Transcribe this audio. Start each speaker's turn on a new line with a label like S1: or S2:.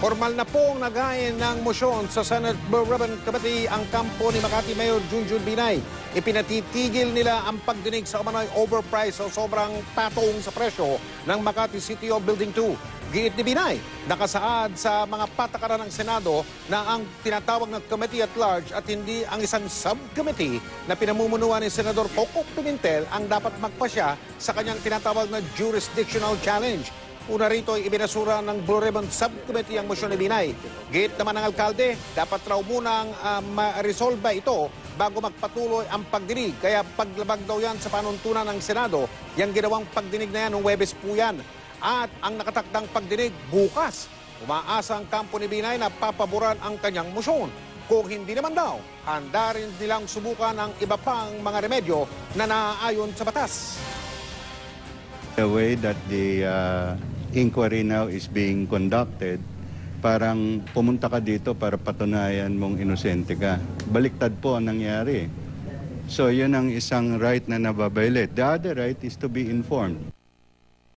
S1: Formal na pong nagayin ng motion sa Senate Blue Ribbon Committee ang kampo ni Makati Mayor Junjun Binay. Ipinatitigil nila ang pagdinig sa umano'y overprice o sobrang patong sa presyo ng Makati City Hall Building 2. Giit ni Binay, nakasaad sa mga patakaran ng Senado na ang tinatawag na committee at large at hindi ang isang subcommittee na pinamumunuan ni Senador Coco Pimentel ang dapat magpasya sa kanyang tinatawag na jurisdictional challenge. Una rito ay ibinasura ng Blue Ribbon Subcommittee ang motion ni Binay. Gate naman ng alkalde, dapat raw munang ma-resolve ito bago magpatuloy ang pagdinig. Kaya paglabag daw yan sa panuntunan ng Senado, yung ginawang pagdinig na yan ng Huwebes po yan. At ang nakatakdang pagdinig bukas. Umaasa ang kampo ni Binay na papaboran ang kanyang motion. Kung hindi naman daw, handa rin nilang subukan ang iba pang mga remedyo na naaayon sa batas.
S2: The way that the inquiry now is being conducted, parang pumunta ka dito para patunayan mong inosente ka. Baliktad po ang nangyari. So yun ang isang right na nababiolate. The other right is to be informed.